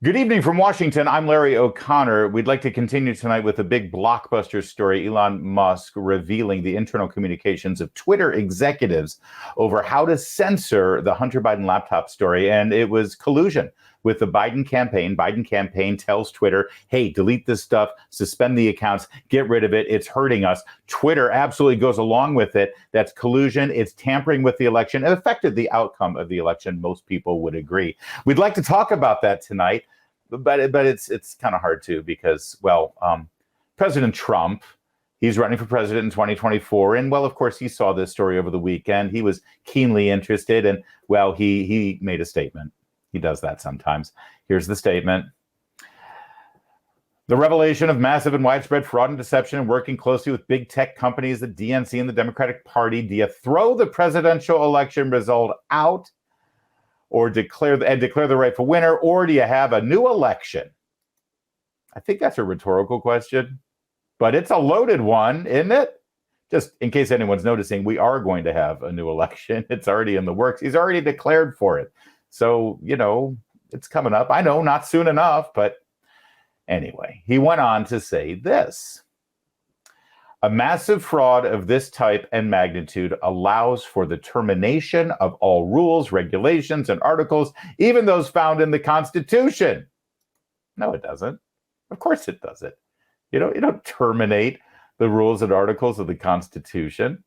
Good evening from Washington. I'm Larry O'Connor. We'd like to continue tonight with a big blockbuster story. Elon Musk revealing the internal communications of Twitter executives over how to censor the Hunter Biden laptop story. And it was collusion with the Biden campaign. Biden campaign tells Twitter, hey, delete this stuff, suspend the accounts, get rid of it. It's hurting us. Twitter absolutely goes along with it. That's collusion. It's tampering with the election. It affected the outcome of the election. Most people would agree. We'd like to talk about that tonight. But it's kind of hard to because, President Trump, he's running for president in 2024. And, of course, he saw this story over the weekend. He was keenly interested. And, he made a statement. He does that sometimes. Here's the statement. The revelation of massive and widespread fraud and deception and working closely with big tech companies, the DNC and the Democratic Party. Do you throw the presidential election result out or declare the rightful winner, or do you have a new election? I think that's a rhetorical question, but it's a loaded one, isn't it? Just in case anyone's noticing, we are going to have a new election. It's already in the works. He's already declared for it. So, it's coming up. I know, not soon enough, but anyway, he went on to say this. A massive fraud of this type and magnitude allows for the termination of all rules, regulations, and articles, even those found in the Constitution. No, it doesn't. Of course it doesn't. You don't terminate the rules and articles of the Constitution.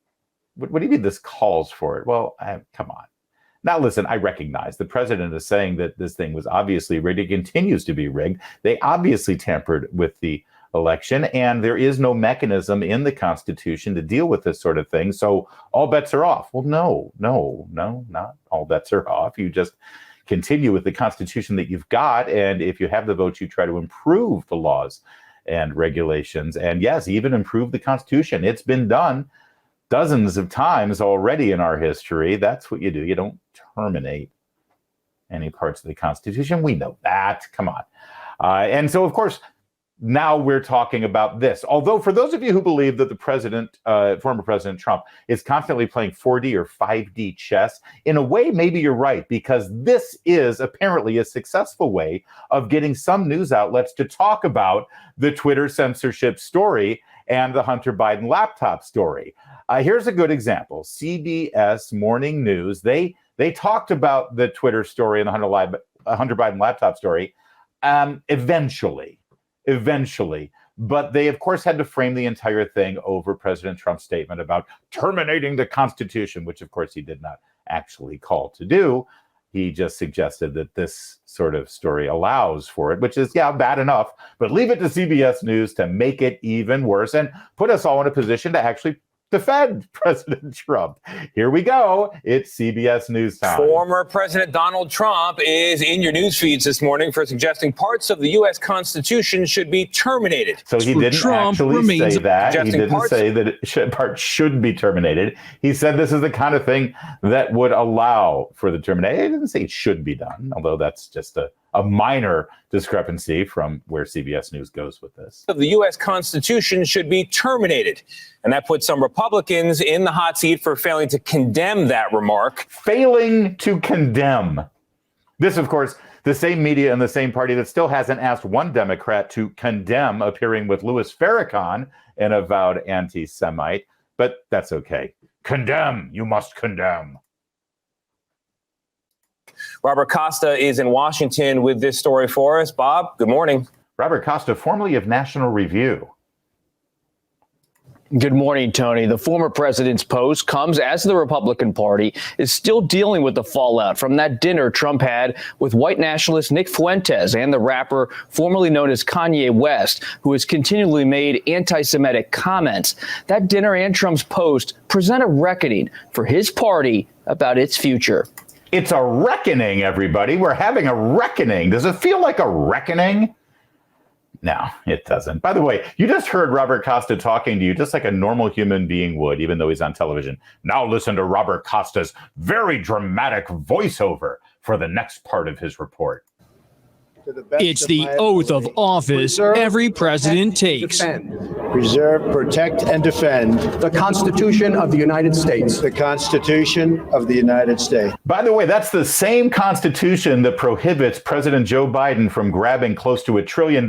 What do you mean this calls for it? Well, come on. Now, listen, I recognize the president is saying that this thing was obviously rigged. It continues to be rigged. They obviously tampered with the election, and there is no mechanism in the Constitution to deal with this sort of thing. So all bets are off. Well, no, not all bets are off. You just continue with the Constitution that you've got. And if you have the votes, you try to improve the laws and regulations. And yes, even improve the Constitution. It's been done dozens of times already in our history. That's what you do. You don't terminate any parts of the Constitution. We know that. Come on. And so, of course, now we're talking about this. Although for those of you who believe that the president, former President Trump, is constantly playing 4D or 5D chess, in a way, maybe you're right, because this is apparently a successful way of getting some news outlets to talk about the Twitter censorship story and the Hunter Biden laptop story. Here's a good example. CBS Morning News, they talked about the Twitter story and the Hunter Biden laptop story eventually. But they, of course, had to frame the entire thing over President Trump's statement about terminating the Constitution, which, of course, he did not actually call to do. He just suggested that this sort of story allows for it, which is, bad enough. But leave it to CBS News to make it even worse and put us all in a position to actually defend President Trump. Here we go. It's CBS News time. Former President Donald Trump is in your news feeds this morning for suggesting parts of the U.S. Constitution should be terminated. So he didn't actually say that. He didn't say that parts should be terminated. He said this is the kind of thing that would allow for the termination. He didn't say it should be done, although that's just a minor discrepancy from where CBS News goes with this. The U.S. Constitution should be terminated. And that puts some Republicans in the hot seat for failing to condemn that remark. Failing to condemn. This, of course, the same media and the same party that still hasn't asked one Democrat to condemn appearing with Louis Farrakhan, an avowed anti-Semite. But that's okay. Condemn. You must condemn. Robert Costa is in Washington with this story for us. Bob, good morning. Robert Costa, formerly of National Review. Good morning, Tony. The former president's post comes as the Republican Party is still dealing with the fallout from that dinner Trump had with white nationalist Nick Fuentes and the rapper formerly known as Kanye West, who has continually made anti-Semitic comments. That dinner and Trump's post present a reckoning for his party about its future. It's a reckoning, everybody. We're having a reckoning. Does it feel like a reckoning? No, it doesn't. By the way, you just heard Robert Costa talking to you just like a normal human being would, even though he's on television. Now listen to Robert Costa's very dramatic voiceover for the next part of his report. It's the oath of office every president takes. Preserve, protect, and defend the Constitution of the United States. The Constitution of the United States. By the way, that's the same Constitution that prohibits President Joe Biden from grabbing close to $1 trillion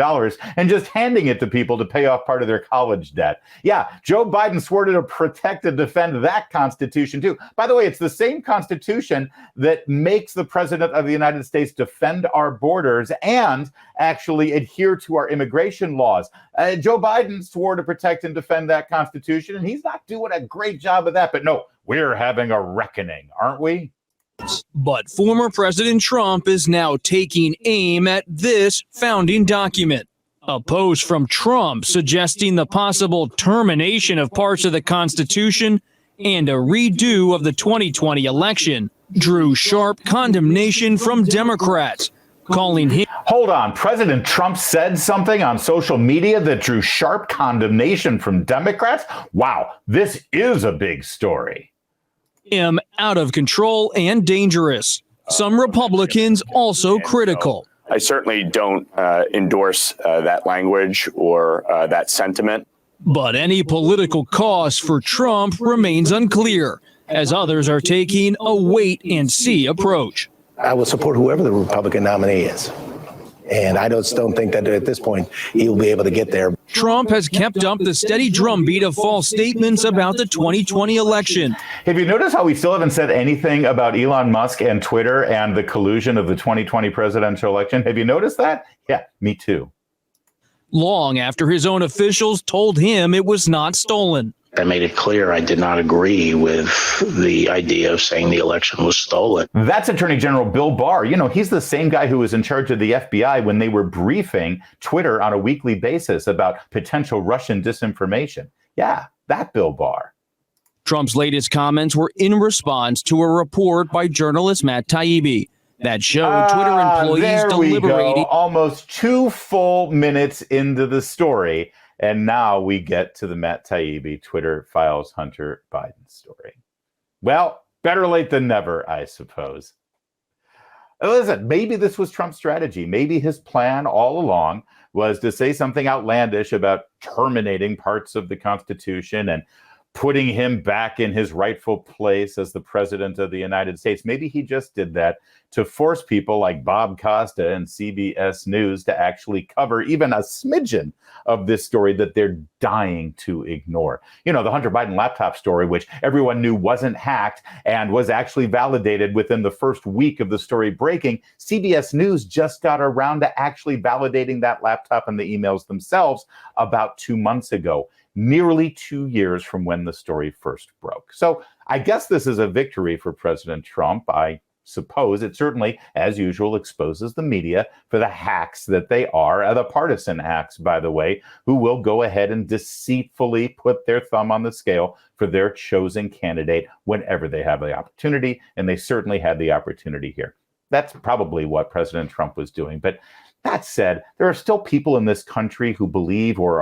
and just handing it to people to pay off part of their college debt. Yeah, Joe Biden swore to protect and defend that Constitution, too. By the way, it's the same Constitution that makes the President of the United States defend our borders and actually adhere to our immigration laws. Joe Biden swore to protect and defend that Constitution, and he's not doing a great job of that. But no, we're having a reckoning, aren't we? But former President Trump is now taking aim at this founding document. A post from Trump suggesting the possible termination of parts of the Constitution and a redo of the 2020 election drew sharp condemnation from Democrats, calling him. Hold on. President Trump said something on social media that drew sharp condemnation from Democrats? Wow, this is a big story. Him out of control and dangerous. Some Republicans also critical. I certainly don't endorse that language or that sentiment. But any political cost for Trump remains unclear, as others are taking a wait-and-see approach. I will support whoever the Republican nominee is. And I just don't think that at this point he'll be able to get there. Trump has kept up the steady drumbeat of false statements about the 2020 election. Have you noticed how we still haven't said anything about Elon Musk and Twitter and the collusion of the 2020 presidential election? Have you noticed that? Yeah, me too. Long after his own officials told him it was not stolen. I made it clear I did not agree with the idea of saying the election was stolen. That's Attorney General Bill Barr. You know, he's the same guy who was in charge of the FBI when they were briefing Twitter on a weekly basis about potential Russian disinformation. Yeah, that Bill Barr. Trump's latest comments were in response to a report by journalist Matt Taibbi that showed Twitter employees deliberating. Almost 2 full minutes into the story. And now we get to the Matt Taibbi Twitter files Hunter Biden story. Well, better late than never, I suppose. Listen, maybe this was Trump's strategy. Maybe his plan all along was to say something outlandish about terminating parts of the Constitution and putting him back in his rightful place as the president of the United States. Maybe he just did that to force people like Bob Costa and CBS News to actually cover even a smidgen of this story that they're dying to ignore. You know, the Hunter Biden laptop story, which everyone knew wasn't hacked and was actually validated within the first week of the story breaking. CBS News just got around to actually validating that laptop and the emails themselves about 2 months ago. Nearly 2 years from when the story first broke. So I guess this is a victory for President Trump. I suppose it certainly, as usual, exposes the media for the hacks that they are, the partisan hacks, by the way, who will go ahead and deceitfully put their thumb on the scale for their chosen candidate whenever they have the opportunity. And they certainly had the opportunity here. That's probably what President Trump was doing. But that said, there are still people in this country who believe or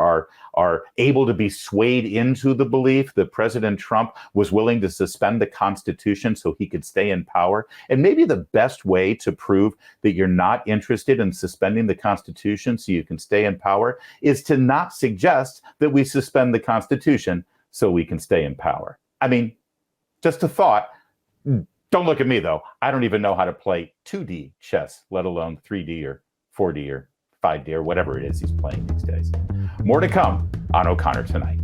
are able to be swayed into the belief that President Trump was willing to suspend the Constitution so he could stay in power. And maybe the best way to prove that you're not interested in suspending the Constitution so you can stay in power is to not suggest that we suspend the Constitution so we can stay in power. I mean, just a thought. Don't look at me, though. I don't even know how to play 2D chess, let alone 3D or 4D or 5D or whatever it is he's playing these days. More to come on O'Connor Tonight.